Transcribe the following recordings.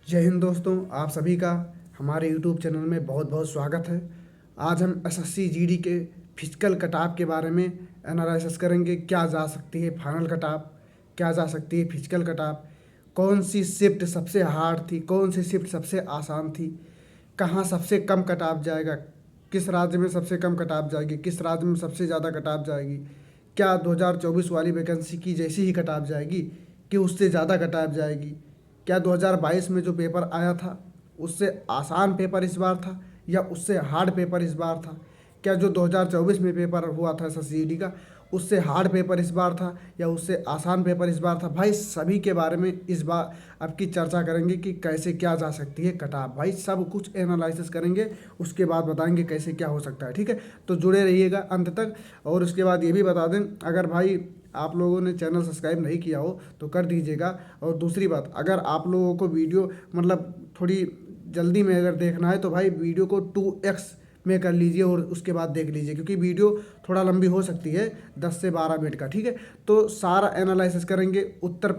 जय हिंद दोस्तों, आप सभी का हमारे यूट्यूब चैनल में बहुत बहुत स्वागत है। आज हम एसएससी जीडी के फिजिकल कटाव के बारे में एनालिसिस करेंगे। क्या जा सकती है फाइनल कटाव, क्या जा सकती है फिजिकल कटाव, कौन सी शिफ्ट सबसे हार्ड थी, कौन सी शिफ्ट सबसे आसान थी, कहाँ सबसे कम कटाव जाएगा, किस राज्य में सबसे कम कटाव जाएगी, किस राज्य में सबसे ज़्यादा कटाव जाएगी, क्या 2024 वाली वैकेंसी की जैसी ही कटाव जाएगी कि उससे ज़्यादा कटाव जाएगी, क्या 2022 में जो पेपर आया था उससे आसान पेपर इस बार था या उससे हार्ड पेपर इस बार था, क्या जो 2024 में पेपर हुआ था एसएससीजीडी का उससे हार्ड पेपर इस बार था या उससे आसान पेपर इस बार था। भाई सभी के बारे में इस बार आपकी चर्चा करेंगे कि कैसे क्या जा सकती है कटाव। भाई सब कुछ एनालिसिस करेंगे, उसके बाद बताएंगे कैसे क्या हो सकता है। ठीक है, तो जुड़े रहिएगा अंत तक। और उसके बाद ये भी बता दें, अगर भाई आप लोगों ने चैनल सब्सक्राइब नहीं किया हो तो कर दीजिएगा। और दूसरी बात, अगर आप लोगों को वीडियो मतलब थोड़ी जल्दी में अगर देखना है तो भाई वीडियो को 2x में कर लीजिए और उसके बाद देख लीजिए, क्योंकि वीडियो थोड़ा लंबी हो सकती है, 10 से 12 मिनट का। ठीक है, तो सारा एनालिसिस करेंगे। उत्तर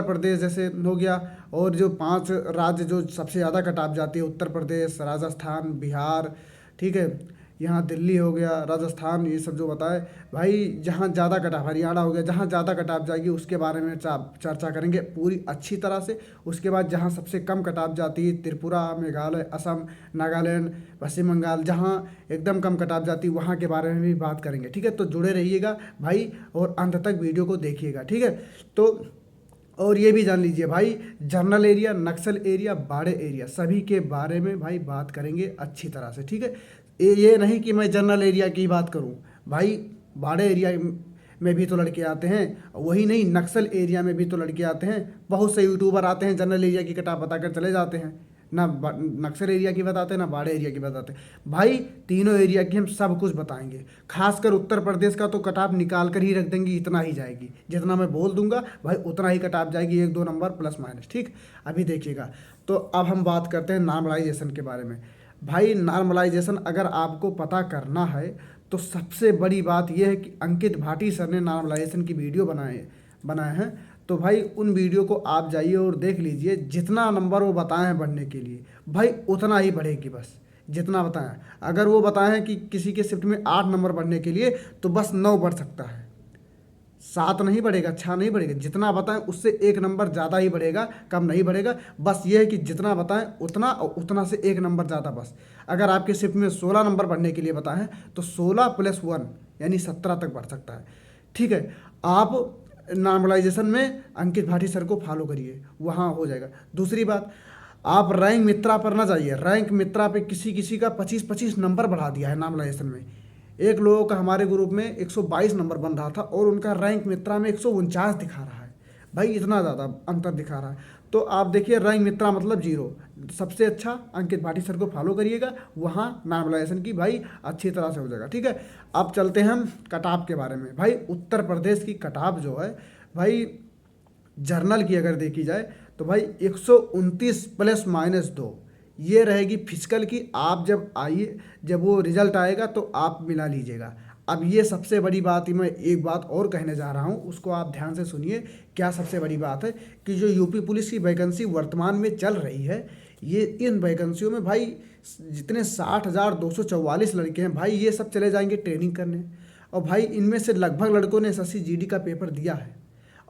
प्रदेश जैसे हो गया, और जो 5 राज्य जो सबसे ज़्यादा कटाव जाती है, उत्तर प्रदेश, राजस्थान, बिहार, ठीक है, यहाँ दिल्ली हो गया, राजस्थान, ये सब जो बताए भाई, जहाँ ज़्यादा कटाव, हरियाणा हो गया, जहाँ ज़्यादा कटाव जाएगी उसके बारे में चर्चा करेंगे पूरी अच्छी तरह से। उसके बाद जहाँ सबसे कम कटाव जाती है, त्रिपुरा, मेघालय, असम, नागालैंड, पश्चिम बंगाल, जहाँ एकदम कम कटाव जाती है वहाँ के बारे में भी बात करेंगे। ठीक है, तो जुड़े रहिएगा भाई और अंत तक वीडियो को देखिएगा। ठीक है, तो और ये भी जान लीजिए भाई, जनरल एरिया, नक्सल एरिया, बाड़े एरिया, सभी के बारे में भाई बात करेंगे अच्छी तरह से। ठीक है, ये नहीं कि मैं जनरल एरिया की बात करूं, भाई बाड़े एरिया में भी तो लड़के आते हैं, वही नहीं नक्सल एरिया में भी तो लड़के आते हैं। बहुत से यूट्यूबर आते हैं जनरल एरिया की कटाव बताकर चले जाते हैं, ना नक्सल एरिया की बताते ना बाड़े एरिया की बताते। भाई तीनों एरिया की हम सब कुछ बताएंगे। खासकर उत्तर प्रदेश का तो कटाव निकाल कर ही रख देंगे, इतना ही जाएगी, जितना मैं बोल दूंगा भाई उतना ही कटाव जाएगी, 1-2 नंबर प्लस माइनस। ठीक, अभी देखिएगा। तो अब हम बात करते हैं नॉर्मलाइजेशन के बारे में। भाई नॉर्मलाइजेशन अगर आपको पता करना है तो सबसे बड़ी बात यह है कि अंकित भाटी सर ने नॉर्मलाइजेशन की वीडियो बनाए हैं। तो भाई उन वीडियो को आप जाइए और देख लीजिए। जितना नंबर वो बताए हैं बढ़ने के लिए, भाई उतना ही बढ़ेगी, बस जितना बताएं। अगर वो बताए हैं कि किसी के शिफ्ट में 8 नंबर बढ़ने के लिए, तो बस 9 बढ़ सकता है, 7 नहीं बढ़ेगा, 6 नहीं बढ़ेगा। जितना बताएं उससे 1 नंबर ज़्यादा ही बढ़ेगा, कम नहीं बढ़ेगा। बस ये है कि जितना बताएं उतना, और उतना से 1 नंबर ज़्यादा बस। अगर आपके शिफ्ट में 16 नंबर बढ़ने के लिए बताएं तो 16 + 1 यानी 17 तक बढ़ सकता है। ठीक है, आप नॉर्मलाइजेशन में अंकित भाटी सर को फॉलो करिए, वहाँ हो जाएगा। दूसरी बात, आप रैंक मित्रा पर ना जाइए। रैंक मित्रा पे किसी किसी का 25-25 नंबर बढ़ा दिया है नॉर्मलाइजेशन में। एक लोगों का हमारे ग्रुप में 122 नंबर बन रहा था और उनका रैंक मित्रा में 149 दिखा रहा है। भाई इतना ज़्यादा अंतर दिखा रहा है। तो आप देखिए, रैंक मित्रा मतलब 0। सबसे अच्छा अंकित भाटी सर को फॉलो करिएगा, वहाँ नॉर्मलाइजेशन की भाई अच्छी तरह से हो जाएगा। ठीक है, अब चलते हैं हम कटाव के बारे में। भाई उत्तर प्रदेश की कटाव जो है भाई, जर्नल की अगर देखी जाए तो भाई 129 ± 2 ये रहेगी फिजिकल की। आप जब आइए, जब वो रिजल्ट आएगा तो आप मिला लीजिएगा। अब ये सबसे बड़ी बात ही, मैं एक बात और कहने जा रहा हूँ, उसको आप ध्यान से सुनिए। क्या सबसे बड़ी बात है कि जो यूपी पुलिस की वैकेंसी वर्तमान में चल रही है, ये इन वैकेंसियों में भाई जितने 60,244 लड़के हैं भाई, ये सब चले जाएंगे ट्रेनिंग करने। और भाई इनमें से लगभग लड़कों ने एसएससी जीडी का पेपर दिया है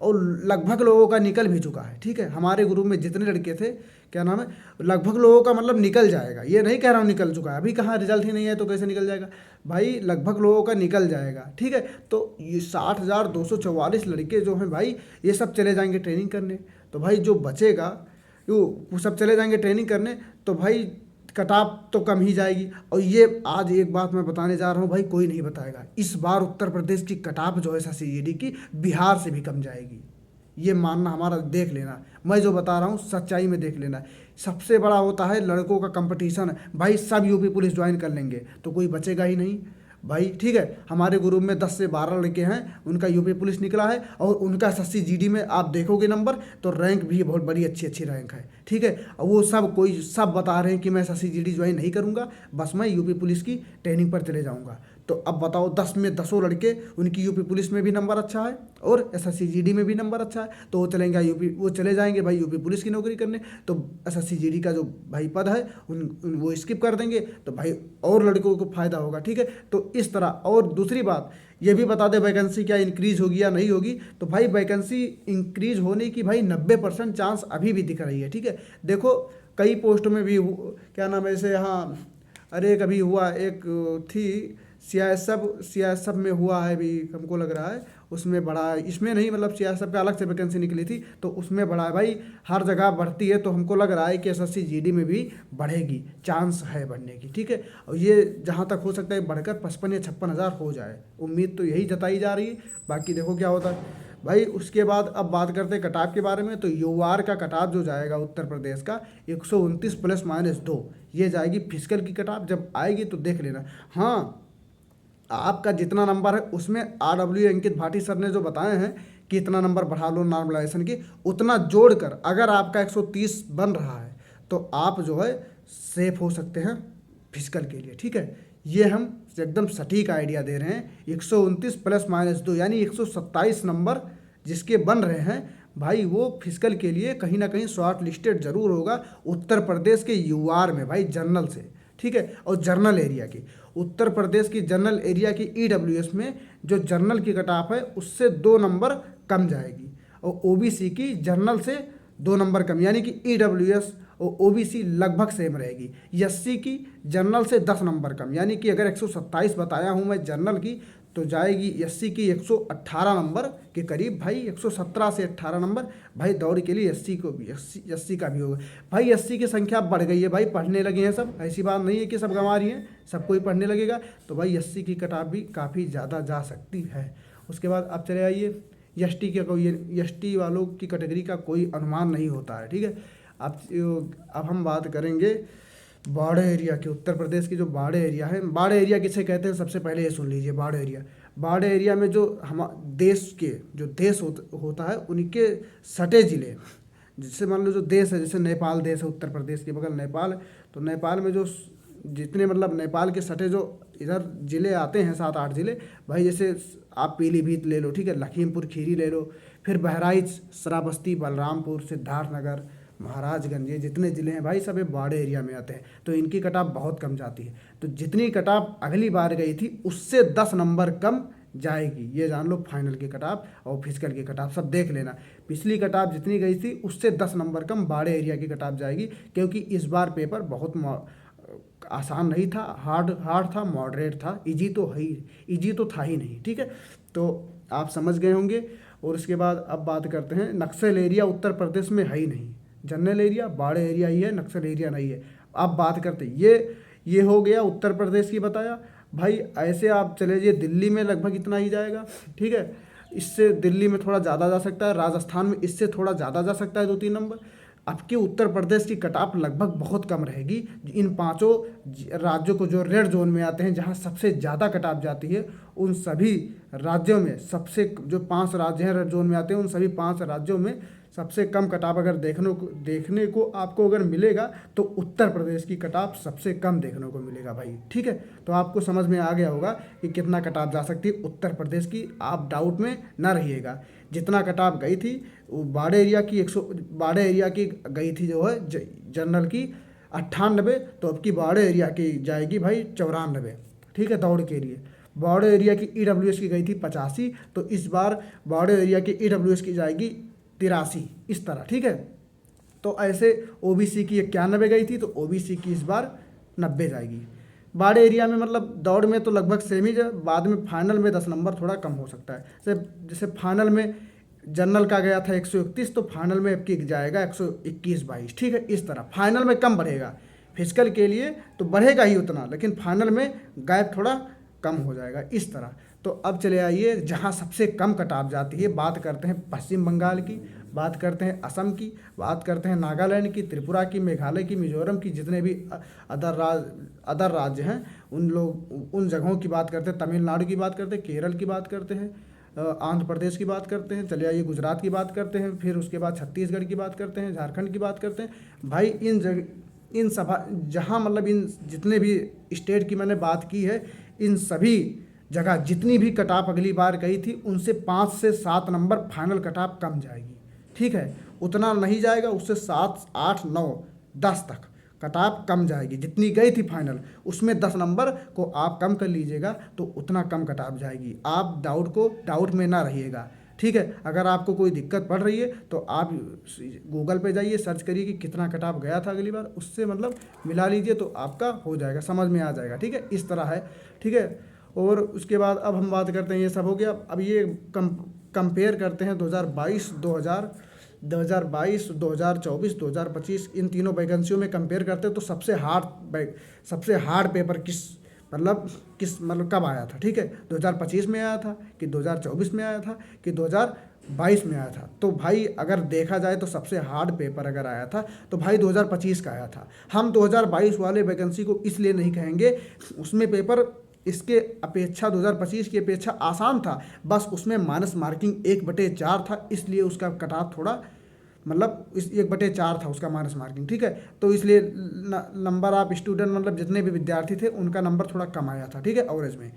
और लगभग लोगों का निकल भी चुका है। ठीक है, हमारे ग्रुप में जितने लड़के थे, क्या नाम है, लगभग लोगों का मतलब निकल जाएगा। ये नहीं कह रहा हूँ निकल चुका है, अभी कहाँ रिजल्ट ही नहीं है तो कैसे निकल जाएगा। भाई लगभग लोगों का निकल जाएगा। ठीक है, तो ये 60,244 लड़के जो हैं भाई, ये सब चले जाएंगे ट्रेनिंग करने। तो भाई जो बचेगा वो सब चले जाएंगे ट्रेनिंग करने, तो भाई कटाव तो कम ही जाएगी। और ये आज एक बात मैं बताने जा रहा हूँ भाई, कोई नहीं बताएगा, इस बार उत्तर प्रदेश की कटाव जो है एसएससी की बिहार से भी कम जाएगी। ये मानना हमारा, देख लेना, मैं जो बता रहा हूँ सच्चाई में देख लेना। सबसे बड़ा होता है लड़कों का कंपटीशन, भाई सब यूपी पुलिस ज्वाइन कर लेंगे तो कोई बचेगा ही नहीं भाई। ठीक है, हमारे ग्रुप में 10 से 12 लड़के हैं, उनका यूपी पुलिस निकला है और उनका एसएससी जीडी में आप देखोगे नंबर तो रैंक भी बहुत बड़ी अच्छी अच्छी रैंक है। ठीक है, और वो सब बता रहे हैं कि मैं एसएससी जीडी ज्वाइन नहीं करूंगा, बस मैं यूपी पुलिस की ट्रेनिंग पर चले जाऊंगा। तो अब बताओ 10 में 10 लड़के, उनकी यूपी पुलिस में भी नंबर अच्छा है और एसएससी जीडी में भी नंबर अच्छा है, तो वो चले जाएंगे भाई यूपी पुलिस की नौकरी करने। तो एसएससी जीडी का जो भाई पद है वो स्किप कर देंगे, तो भाई और लड़कों को फायदा होगा। ठीक है, तो इस तरह। और दूसरी बात ये भी बता दे वैकेंसी क्या इंक्रीज होगी या नहीं होगी, तो भाई वैकेंसी इंक्रीज होने की भाई 90% चांस अभी भी दिख रही है। ठीक है, देखो कई पोस्टों में भी क्या नाम है ऐसे, हाँ अरे कभी हुआ एक थी सीआईएसएफ में हुआ है भी, हमको लग रहा है उसमें बढ़ा है, इसमें नहीं, मतलब सीआईएसएफ पे अलग से वैकेंसी निकली थी तो उसमें बढ़ा है भाई। हर जगह बढ़ती है, तो हमको लग रहा है कि एसएससी जीडी में भी बढ़ेगी, चांस है बढ़ने की। ठीक है, और ये जहाँ तक हो सकता है बढ़कर 55 या 56 हज़ार हो जाए, उम्मीद तो यही जताई जा रही है, बाकी देखो क्या होता है भाई। उसके बाद अब बात करते हैं कटाव के बारे में। तो यूआर का कटाव जो जाएगा उत्तर प्रदेश का 129 +-2, ये जाएगी फिजिकल की कटाव। जब आएगी तो देख लेना। हाँ, आपका जितना नंबर है उसमें RW अंकित भाटी सर ने जो बताए हैं कि इतना नंबर बढ़ा लो नॉर्मलाइजेशन की, उतना जोड़कर अगर आपका 130 बन रहा है तो आप जो है सेफ हो सकते हैं फिजिकल के लिए। ठीक है, ये हम एकदम सटीक आइडिया दे रहे हैं। 129 +-2 यानी 127 नंबर जिसके बन रहे हैं भाई, वो फिजिकल के लिए कहीं ना कहीं शॉर्ट लिस्टेड जरूर होगा उत्तर प्रदेश के यूआर में भाई, जनरल से। ठीक है, और जर्नल एरिया की, उत्तर प्रदेश की जनरल एरिया की ईडब्ल्यूएस में जो जर्नल की कट ऑफ है उससे 2 नंबर कम जाएगी, और ओबीसी की जर्नल से 2 नंबर कम, यानी कि ईडब्ल्यूएस और ओबीसी लगभग सेम रहेगी। एससी की जर्नल से 10 नंबर कम, यानी कि अगर 127 बताया हूँ मैं जर्नल की, तो जाएगी एससी की 118 नंबर के करीब भाई, 117 से 18 नंबर भाई दौड़ के लिए एससी को भी, एससी का भी होगा भाई। एससी की संख्या बढ़ गई है भाई, पढ़ने लगे हैं सब, ऐसी बात नहीं है कि सब गंवा रही हैं, सब कोई पढ़ने लगेगा, तो भाई एससी की कटाव भी काफ़ी ज़्यादा जा सकती है। उसके बाद आप चले आइए एसटी के, कोई एसटी वालों की कैटेगरी का कोई अनुमान नहीं होता है। ठीक है, अब हम बात करेंगे बाढ़ एरिया के। उत्तर प्रदेश की जो बाढ़ एरिया है, बाढ़ एरिया किसे कहते हैं सबसे पहले ये सुन लीजिए। बाढ़ एरिया में जो हम देश के जो देश होता है उनके सटे ज़िले, जैसे मान लो जो देश है, जैसे नेपाल देश है, उत्तर प्रदेश के बगल नेपाल है, तो नेपाल में जो जितने मतलब नेपाल के सटे जो इधर ज़िले आते हैं 7-8 ज़िले भाई, जैसे आप पीलीभीत ले लो, ठीक है, लखीमपुर खीरी ले लो, फिर बहराइच, श्रावस्ती, बलरामपुर, सिद्धार्थनगर, महाराजगंज, ये जितने ज़िले हैं भाई सब ये बाढ़ एरिया में आते हैं, तो इनकी कटाव बहुत कम जाती है। तो जितनी कटाव अगली बार गई थी उससे 10 नंबर कम जाएगी, ये जान लो। फाइनल की कटाव और फिजिकल की कटाव सब देख लेना। पिछली कटाव जितनी गई थी उससे 10 नंबर कम बाढ़ एरिया की कटाव जाएगी, क्योंकि इस बार पेपर बहुत आसान नहीं था, हार्ड था, मॉडरेट था, इजी तो था ही नहीं। ठीक है, तो आप समझ गए होंगे। और उसके बाद अब बात करते हैं, नक्सल एरिया उत्तर प्रदेश में है ही नहीं, जनरल एरिया बाढ़ एरिया ही है, नक्सल एरिया नहीं है। अब बात करते हैं ये हो गया उत्तर प्रदेश की बताया भाई। ऐसे आप चले जाइए दिल्ली में लगभग इतना ही जाएगा। ठीक है, इससे दिल्ली में थोड़ा ज़्यादा जा सकता है, राजस्थान में इससे थोड़ा ज़्यादा जा सकता है 2-3 नंबर। आपके उत्तर प्रदेश की कटाव लगभग बहुत कम रहेगी। इन 5 राज्यों को जो रेड जोन में आते हैं, जहां सबसे ज़्यादा कटाव जाती है, उन सभी राज्यों में सबसे जो 5 राज्य हैं रेड जोन में आते हैं, उन सभी 5 राज्यों में सबसे कम कटाव अगर देखने को आपको अगर मिलेगा तो उत्तर प्रदेश की कटाव सबसे कम देखने को मिलेगा भाई। ठीक है, तो आपको समझ में आ गया होगा कि कितना कटाव जा सकती है उत्तर प्रदेश की, आप डाउट में ना रहिएगा। जितना कटाव गई थी वो बाढ़ एरिया की गई थी जो है जनरल की 98, तो अब की बाढ़ एरिया की जाएगी भाई 94। ठीक है, दौड़ के लिए बाढ़ एरिया की ईडब्ल्यूएस की गई थी 85, तो इस बार बाढ़ एरिया की ईडब्ल्यूएस की जाएगी 83, इस तरह। ठीक है, तो ऐसे ओबीसी की 91 गई थी, तो ओबीसी की इस बार 90 जाएगी। बाढ़ एरिया में मतलब दौड़ में तो लगभग सेम ही है, बाद में फाइनल में 10 नंबर थोड़ा कम हो सकता है। जैसे फाइनल में जनरल का गया था 131, तो फाइनल में आपकी जाएगा 121-22। ठीक है, इस तरह फाइनल में कम बढ़ेगा, फिजिकल के लिए तो बढ़ेगा ही उतना, लेकिन फाइनल में गैप थोड़ा कम हो जाएगा, इस तरह। तो अब चले आइए जहाँ सबसे कम कटाव जाती है, बात करते हैं पश्चिम बंगाल की, बात करते हैं असम की, बात करते हैं नागालैंड की, त्रिपुरा की, मेघालय की, मिजोरम की, जितने भी अदर राज्य हैं उन जगहों की बात करते हैं, तमिलनाडु की बात करते हैं, केरल की बात करते हैं, आंध्र प्रदेश की बात करते हैं, चले आइए गुजरात की बात करते हैं, फिर उसके बाद छत्तीसगढ़ की बात करते हैं, झारखंड की बात करते हैं भाई। इन सभा जहाँ मतलब इन जितने भी स्टेट की मैंने बात की है, इन सभी जगह जितनी भी कट ऑफ अगली बार गई थी उनसे 5 से 7 नंबर फाइनल कट ऑफ कम जाएगी। ठीक है, उतना नहीं जाएगा, उससे 7, 8, 9, 10 तक कट ऑफ कम जाएगी। जितनी गई थी फाइनल उसमें 10 नंबर को आप कम कर लीजिएगा तो उतना कम कट ऑफ जाएगी। आप डाउट में ना रहिएगा। ठीक है, अगर आपको कोई दिक्कत पड़ रही है तो आप गूगल पे जाइए, सर्च करिए कि कितना कट ऑफ गया था अगली बार, उससे मतलब मिला लीजिए तो आपका हो जाएगा, समझ में आ जाएगा। ठीक है, इस तरह है। ठीक है, और उसके बाद अब हम बात करते हैं, ये सब हो गया। अब ये कंपेयर करते हैं 2022, 2024, 2025 इन तीनों वैकेंसियों में कंपेयर करते हैं तो सबसे हार्ड पेपर किस कब आया था। ठीक है, 2025 में आया था कि 2024 में आया था कि 2022 में आया था। तो भाई अगर देखा जाए तो सबसे हार्ड पेपर अगर आया था तो भाई 2025 का आया था। हम 2022 वाले वैकेंसी को इसलिए नहीं कहेंगे, उसमें पेपर इसके अपेक्षा 2025 की अपेक्षा आसान था, बस उसमें माइनस मार्किंग 1/4 था, इसलिए उसका कट ऑफ थोड़ा इस 1/4 था उसका माइनस मार्किंग। ठीक है, तो इसलिए नंबर ऑफ स्टूडेंट जितने भी विद्यार्थी थे उनका नंबर थोड़ा कम आया था। ठीक है, एवरेज में।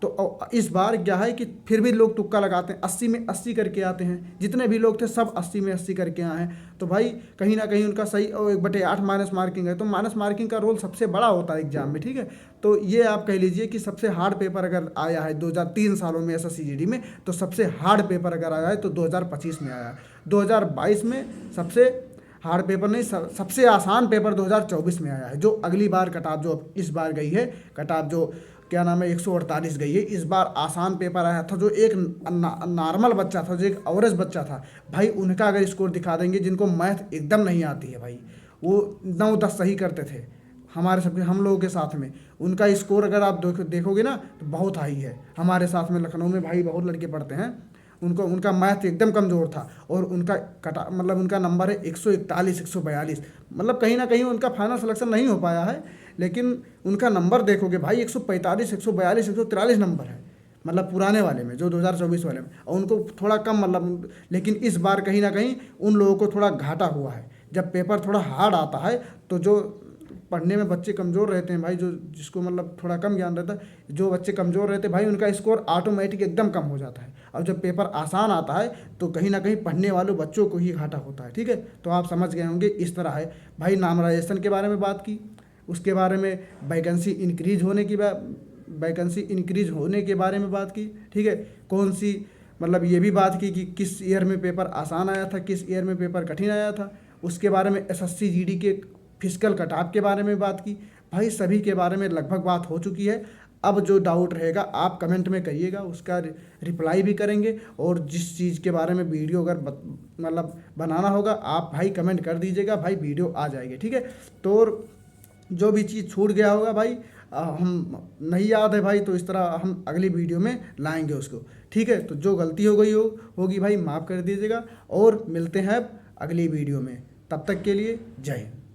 तो इस बार क्या है कि फिर भी लोग तुक्का लगाते हैं, 80 में 80 करके आते हैं। जितने भी लोग थे सब 80 में 80 करके आए हैं। तो भाई कहीं ना कहीं उनका सही 1/8 माइनस मार्किंग है, तो माइनस मार्किंग का रोल सबसे बड़ा होता है एग्जाम में। ठीक है, तो ये आप कह लीजिए कि सबसे हार्ड पेपर अगर आया है 2003 सालों में SSCGD में, तो सबसे हार्ड पेपर अगर आया है तो 2025 में आया है। 2022 में सबसे हार्ड पेपर नहीं, सबसे आसान पेपर 2024 में आया है। जो अगली बार कट ऑफ जो इस बार गई है, कट ऑफ जो क्या नाम है 148 गई है। इस बार आसान पेपर आया था। जो एक नॉर्मल बच्चा था, जो एक एवरेज बच्चा था, भाई उनका अगर स्कोर दिखा देंगे, जिनको मैथ एकदम नहीं आती है भाई, वो 9-10 सही करते थे हम लोगों के साथ में, उनका स्कोर अगर आप देखोगे ना तो बहुत हाई है। हमारे साथ में लखनऊ में भाई बहुत लड़के पढ़ते हैं, उनका मैथ एकदम कमज़ोर था और उनका उनका नंबर है 141, 142। कहीं ना कहीं उनका फाइनल सिलेक्शन नहीं हो पाया है, लेकिन उनका नंबर देखोगे भाई 145, 142, 143 नंबर है, पुराने वाले में, जो 2024 वाले में। और उनको थोड़ा कम लेकिन इस बार कहीं ना कहीं उन लोगों को थोड़ा घाटा हुआ है। जब पेपर थोड़ा हार्ड आता है तो जो पढ़ने में बच्चे कमज़ोर रहते हैं भाई, जो जिसको थोड़ा कम ज्ञान रहता है, जो बच्चे कमज़ोर रहते हैं भाई, उनका स्कोर ऑटोमेटिक एकदम कम हो जाता है। और जब पेपर आसान आता है तो कहीं ना कहीं पढ़ने वालों बच्चों को ही घाटा होता है। ठीक है, तो आप समझ गए होंगे, इस तरह है भाई। नामराइजेशन के बारे में बात की, उसके बारे में वैकेंसी इंक्रीज होने के बारे में बात की। ठीक है, कौन सी ये भी बात की कि किस ईयर में पेपर आसान आया था, किस ईयर में पेपर कठिन आया था। उसके बारे में SSCGD के फिजिकल कट ऑफ के बारे में बात की। भाई सभी के बारे में लगभग बात हो चुकी है। अब जो डाउट रहेगा आप कमेंट में करिएगा, उसका रिप्लाई भी करेंगे। और जिस चीज़ के बारे में वीडियो अगर बनाना होगा आप भाई कमेंट कर दीजिएगा, भाई वीडियो आ जाएगी। ठीक है, तो जो भी चीज़ छूट गया होगा भाई, हम नहीं याद है भाई, तो इस तरह हम अगली वीडियो में लाएंगे उसको। ठीक है, तो जो गलती हो गई होगी भाई माफ़ कर दीजिएगा, और मिलते हैं अगली वीडियो में। तब तक के लिए जय हिंद।